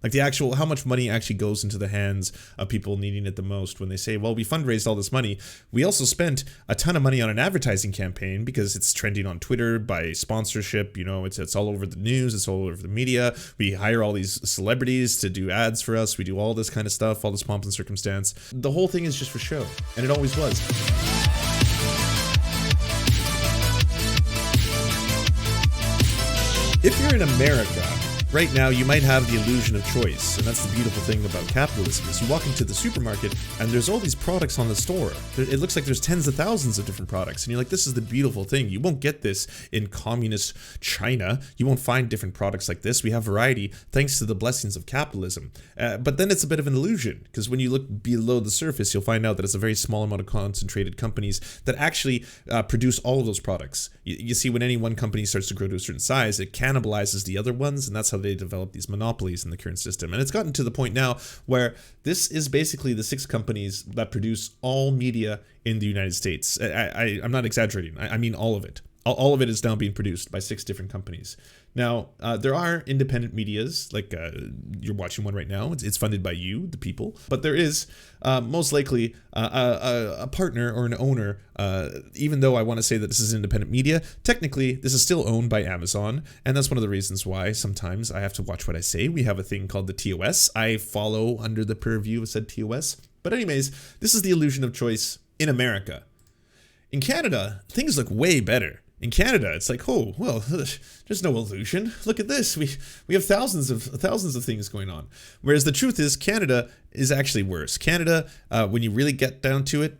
Like the actual, how much money actually goes into the hands of people needing it the most when they say, well, we fundraised all this money. We also spent a ton of money on an advertising campaign because it's trending on Twitter by sponsorship. You know, it's all over the news. It's all over the media. We hire all these celebrities to do ads for us. We do all this kind of stuff, all this pomp and circumstance. The whole thing is just for show. And it always was. If you're in America, right now you might have the illusion of choice, and that's the beautiful thing about capitalism is you walk into the supermarket and there's all these products on the store. It looks like there's tens of thousands of different products, and you're like, this is the beautiful thing. You won't get this in communist China. You won't find different products like this. We have variety thanks to the blessings of capitalism. But then it's a bit of an illusion, because when you look below the surface, you'll find out that it's a very small amount of concentrated companies that actually produce all of those products. You see, when any one company starts to grow to a certain size, it cannibalizes the other ones, and that's how they develop these monopolies in the current system. And it's gotten to the point now where this is basically the 6 companies that produce all media in the United States. I'm not exaggerating. I mean all of it. All of it is now being produced by 6 different companies. Now, there are independent medias, like you're watching one right now. It's funded by you, the people. But there is most likely a partner or an owner, even though I want to say that this is independent media, technically this is still owned by Amazon. And that's one of the reasons why sometimes I have to watch what I say. We have a thing called the TOS. I follow under the purview of said TOS. But anyways, this is the illusion of choice in America. In Canada, things look way better. In Canada, it's like, oh, well, there's no illusion. Look at this. We have thousands of things going on. Whereas the truth is, Canada is actually worse. Canada, when you really get down to it,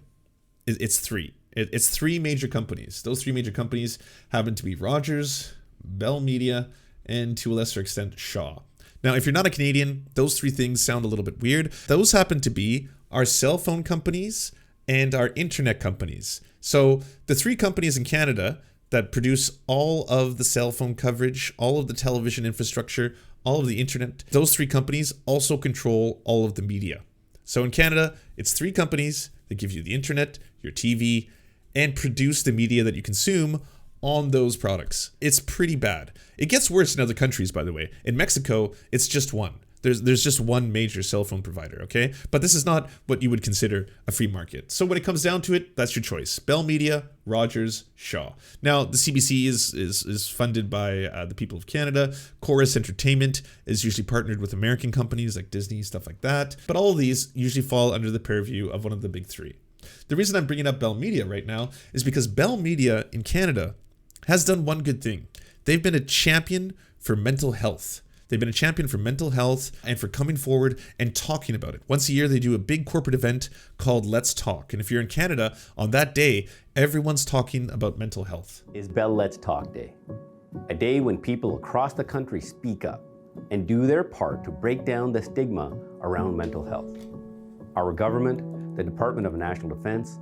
it's 3. It's 3 major companies. Those 3 major companies happen to be Rogers, Bell Media, and to a lesser extent, Shaw. Now, if you're not a Canadian, those 3 things sound a little bit weird. Those happen to be our cell phone companies and our internet companies. So the 3 companies in Canada that produce all of the cell phone coverage, all of the television infrastructure, all of the internet, those 3 companies also control all of the media. So in Canada, it's 3 companies that give you the internet, your TV, and produce the media that you consume on those products. It's pretty bad. It gets worse in other countries, by the way. In Mexico, it's just one. There's just one major cell phone provider, okay? But this is not what you would consider a free market. So when it comes down to it, that's your choice. Bell Media, Rogers, Shaw. Now, the CBC is funded by the people of Canada. Chorus Entertainment is usually partnered with American companies like Disney, stuff like that. But all of these usually fall under the purview of one of the big 3. The reason I'm bringing up Bell Media right now is because Bell Media in Canada has done one good thing. They've been a champion for mental health. They've been a champion for mental health and for coming forward and talking about it. Once a year, they do a big corporate event called Let's Talk. And if you're in Canada, on that day, everyone's talking about mental health. Is Bell Let's Talk Day. A day when people across the country speak up and do their part to break down the stigma around mental health. Our government, the Department of National Defense,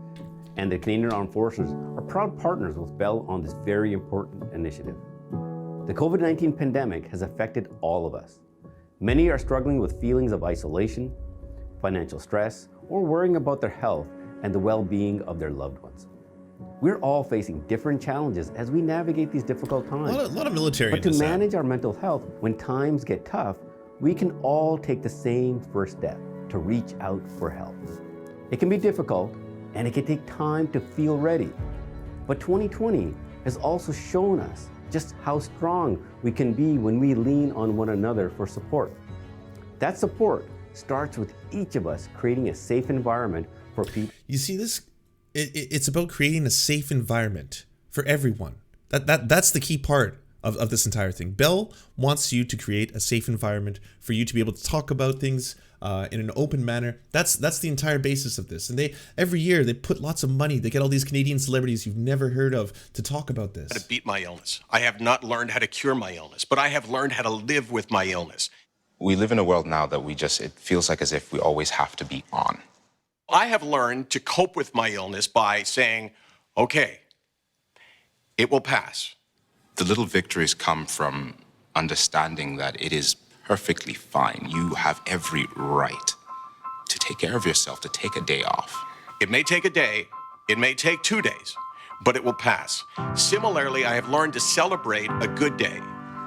and the Canadian Armed Forces are proud partners with Bell on this very important initiative. The COVID-19 pandemic has affected all of us. Many are struggling with feelings of isolation, financial stress, or worrying about their health and the well-being of their loved ones. We're all facing different challenges as we navigate these difficult times. A lot of military. But to manage our mental health when times get tough, we can all take the same first step to reach out for help. It can be difficult, and it can take time to feel ready. But 2020 has also shown us just how strong we can be when we lean on one another for support. That support starts with each of us creating a safe environment for people. You see this? It's about creating a safe environment for everyone. That's the key part of this entire thing. Bell wants you to create a safe environment for you to be able to talk about things in an open manner. That's the entire basis of this. And every year they put lots of money. They get all these Canadian celebrities you've never heard of to talk about this. How to beat my illness. I have not learned how to cure my illness, but I have learned how to live with my illness. We live in a world now that it feels like as if we always have to be on. I have learned to cope with my illness by saying, okay, it will pass. The little victories come from understanding that it is perfectly fine. You have every right to take care of yourself, to take a day off. It may take a day, it may take 2 days, but it will pass. Similarly, I have learned to celebrate a good day,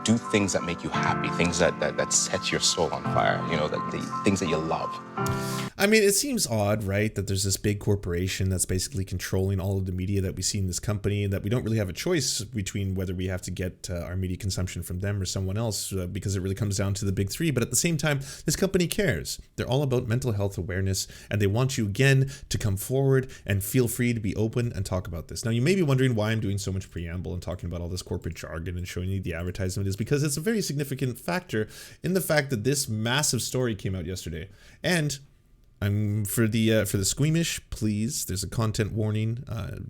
do things that make you happy, things that set your soul on fire, the things that you love. I mean, it seems odd, right, that there's this big corporation that's basically controlling all of the media that we see in this company, and that we don't really have a choice between whether we have to get our media consumption from them or someone else, because it really comes down to the big three. But at the same time, this company cares. They're all about mental health awareness, and they want you, again, to come forward and feel free to be open and talk about this. Now, you may be wondering why I'm doing so much preamble and talking about all this corporate jargon and showing you the advertisement, is because it's a very significant factor in the fact that this massive story came out yesterday. And for the squeamish, please, there's a content warning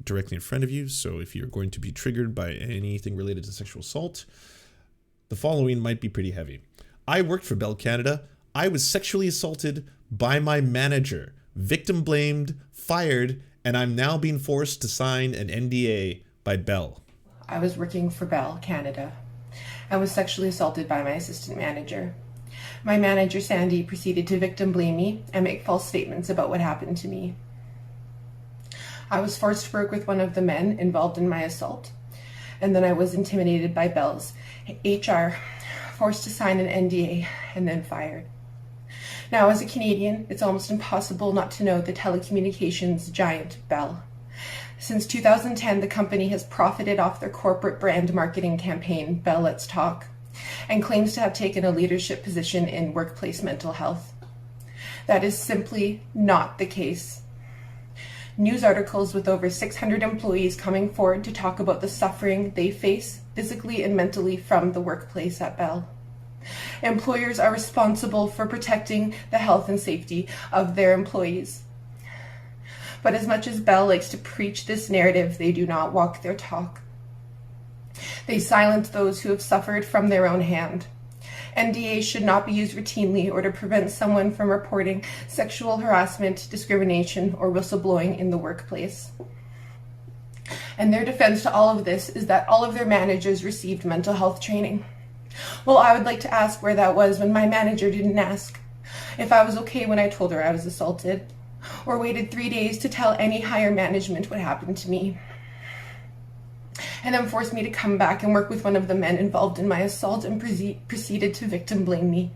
directly in front of you. So if you're going to be triggered by anything related to sexual assault, the following might be pretty heavy. I worked for Bell Canada. I was sexually assaulted by my manager, victim blamed, fired, and I'm now being forced to sign an NDA by Bell. I was working for Bell Canada. I was sexually assaulted by my assistant manager. My manager, Sandy, proceeded to victim blame me and make false statements about what happened to me. I was forced to work with one of the men involved in my assault, and then I was intimidated by Bell's HR, forced to sign an NDA, and then fired. Now, as a Canadian, it's almost impossible not to know the telecommunications giant Bell. Since 2010, the company has profited off their corporate brand marketing campaign, Bell Let's Talk, and claims to have taken a leadership position in workplace mental health. That is simply not the case. News articles with over 600 employees coming forward to talk about the suffering they face physically and mentally from the workplace at Bell. Employers are responsible for protecting the health and safety of their employees. But as much as Bell likes to preach this narrative, they do not walk their talk. They silence those who have suffered from their own hand. NDAs should not be used routinely or to prevent someone from reporting sexual harassment, discrimination, or whistleblowing in the workplace. And their defense to all of this is that all of their managers received mental health training. Well, I would like to ask where that was when my manager didn't ask if I was okay when I told her I was assaulted, or waited 3 days to tell any higher management what happened to me, and then forced me to come back and work with one of the men involved in my assault and proceeded to victim blame me.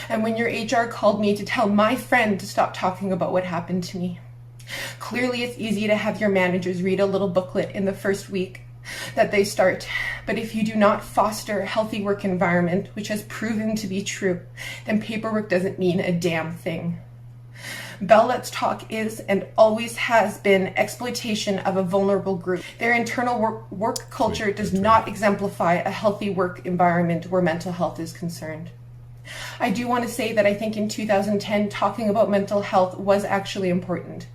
And when your HR called me to tell my friend to stop talking about what happened to me. Clearly, it's easy to have your managers read a little booklet in the first week that they start, but if you do not foster a healthy work environment, which has proven to be true, then paperwork doesn't mean a damn thing. Bell Let's Talk is and always has been exploitation of a vulnerable group. Their internal work culture does not exemplify a healthy work environment where mental health is concerned. I do want to say that I think in 2010, talking about mental health was actually important.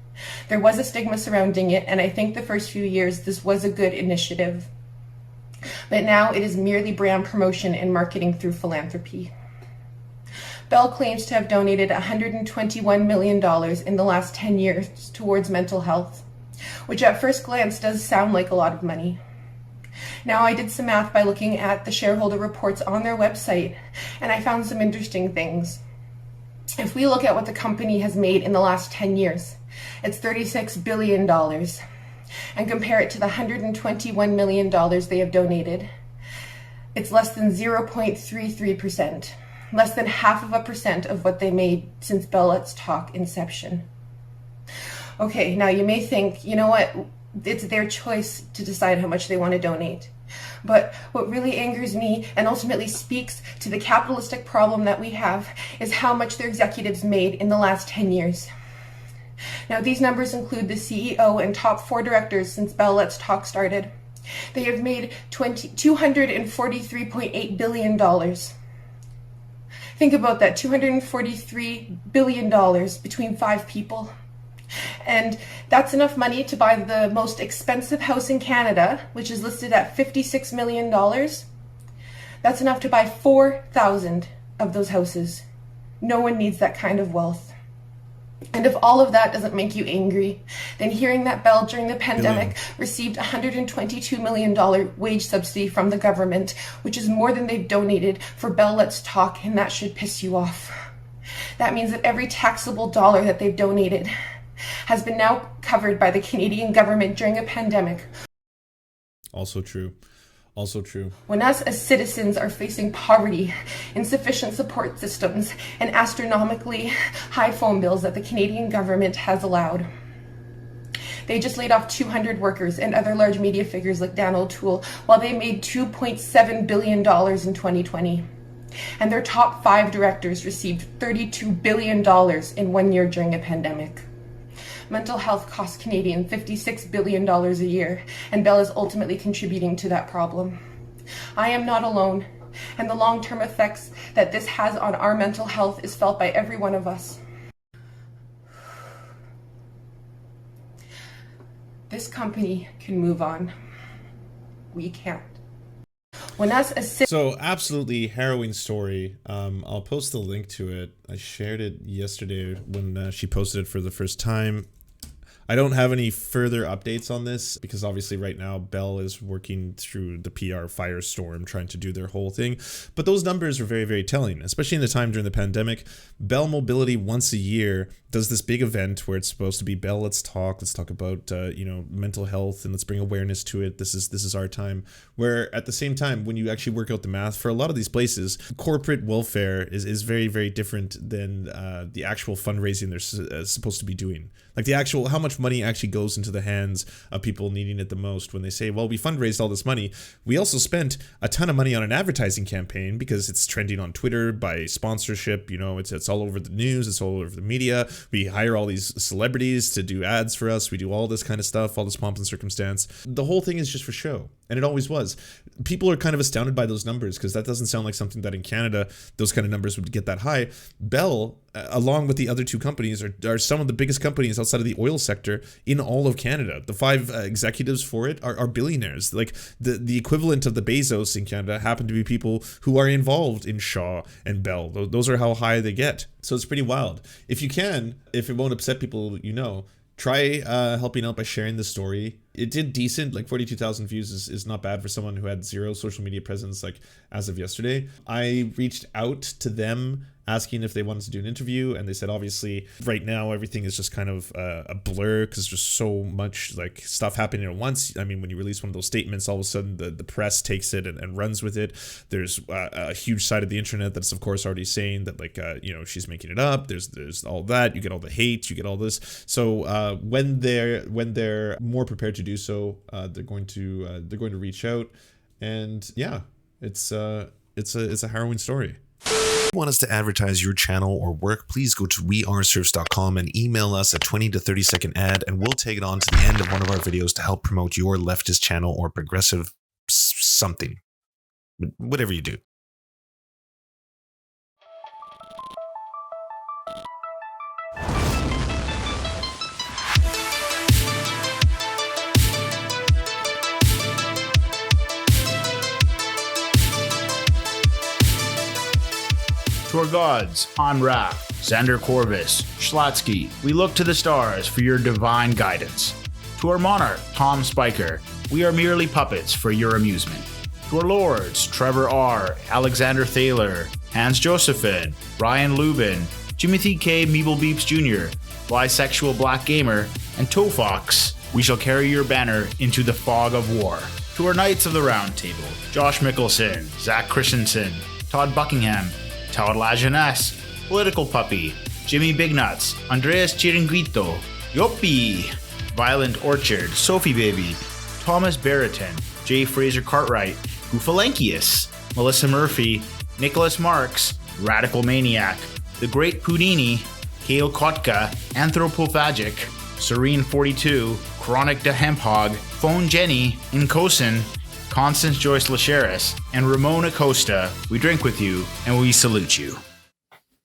There was a stigma surrounding it, and I think the first few years this was a good initiative. But now it is merely brand promotion and marketing through philanthropy. Bell claims to have donated $121 million in the last 10 years towards mental health, which at first glance does sound like a lot of money. Now, I did some math by looking at the shareholder reports on their website, and I found some interesting things. If we look at what the company has made in the last 10 years, it's $36 billion, and compare it to the $121 million they have donated, it's less than 0.33%. Less than 0.5% of what they made since Bell Let's Talk inception. Okay, now you may think, you know what, it's their choice to decide how much they want to donate. But what really angers me and ultimately speaks to the capitalistic problem that we have is how much their executives made in the last 10 years. Now, these numbers include the CEO and top 4 directors since Bell Let's Talk started. They have made $243.8 billion. Think about that, $243 billion between 5 people. And that's enough money to buy the most expensive house in Canada, which is listed at $56 million. That's enough to buy 4,000 of those houses. No one needs that kind of wealth. And if all of that doesn't make you angry, then hearing that Bell during the pandemic received $122 million wage subsidy from the government, which is more than they've donated for Bell Let's Talk, and that should piss you off. That means that every taxable dollar that they've donated has been now covered by the Canadian government during a pandemic. Also true. Also true. When us as citizens are facing poverty, insufficient support systems, and astronomically high phone bills that the Canadian government has allowed. They just laid off 200 workers and other large media figures like Dan O'Toole, while they made $2.7 billion in 2020. And their top 5 directors received $32 billion in 1 year during a pandemic. Mental health costs Canadians $56 billion a year, and Bell is ultimately contributing to that problem. I am not alone, and the long-term effects that this has on our mental health is felt by every one of us. This company can move on. We can't. When us as So absolutely harrowing story. I'll post the link to it. I shared it yesterday when she posted it for the first time. I don't have any further updates on this because obviously right now Bell is working through the PR firestorm trying to do their whole thing. But those numbers are very, very telling, especially in the time during the pandemic. Bell Mobility once a year does this big event where it's supposed to be Bell, let's talk about mental health and let's bring awareness to it. This is our time. Where at the same time, when you actually work out the math for a lot of these places, corporate welfare is very, very different than the actual fundraising they're supposed to be doing. Like the actual, how much money actually goes into the hands of people needing it the most. When they say, well, we fundraised all this money, we also spent a ton of money on an advertising campaign because it's trending on Twitter by sponsorship. It's all over the news, it's all over the media. We hire all these celebrities to do ads for us. We do all this kind of stuff, all this pomp and circumstance. The whole thing is just for show. And it always was. People are kind of astounded by those numbers because that doesn't sound like something that in Canada, those kind of numbers would get that high. Bell, along with the other 2 companies, are some of the biggest companies outside of the oil sector in all of Canada. The 5 executives for it are billionaires. Like the equivalent of the Bezos in Canada happen to be people who are involved in Shaw and Bell. Those are how high they get. So it's pretty wild. If you can, if it won't upset people, try helping out by sharing the story. It did decent, like 42,000 views is not bad for someone who had 0 social media presence like as of yesterday. I reached out to them asking if they wanted to do an interview, and they said obviously right now everything is just kind of a blur because there's so much like stuff happening at once. I mean, when you release one of those statements, all of a sudden the press takes it and runs with it. There's a huge side of the internet that's of course already saying that like she's making it up. There's all that. You get all the hate, you get all this. So when they're more prepared to do so, they're going to reach out, and yeah, it's a harrowing story. If you want us to advertise your channel or work, please go to weareserfs.com and email us a 20 to 30 second ad, and we'll take it on to the end of one of our videos to help promote your leftist channel or progressive something, whatever you do. To our gods, Anra, Xander Corvus, Schlatsky, we look to the stars for your divine guidance. To our monarch, Tom Spiker, we are merely puppets for your amusement. To our lords, Trevor R., Alexander Thaler, Hans Josephine, Ryan Lubin, Timothy K. Meeblebeeps Jr., Bisexual Black Gamer, and Tofox, we shall carry your banner into the fog of war. To our Knights of the Round Table, Josh Mickelson, Zach Christensen, Todd Buckingham, Todd Lajeunesse, Political Puppy, Jimmy Bignuts, Andreas Chiringuito, Yoppie, Violent Orchard, Sophie Baby, Thomas Barrington, J. Fraser Cartwright, Goofalankius, Melissa Murphy, Nicholas Marks, Radical Maniac, The Great Pudini, Kale Kotka, Anthropophagic, Serene 42, Chronic de Hemphog, Phone Jenny, Incosin, Constance Joyce Lacheris, and Ramon Acosta, we drink with you and we salute you.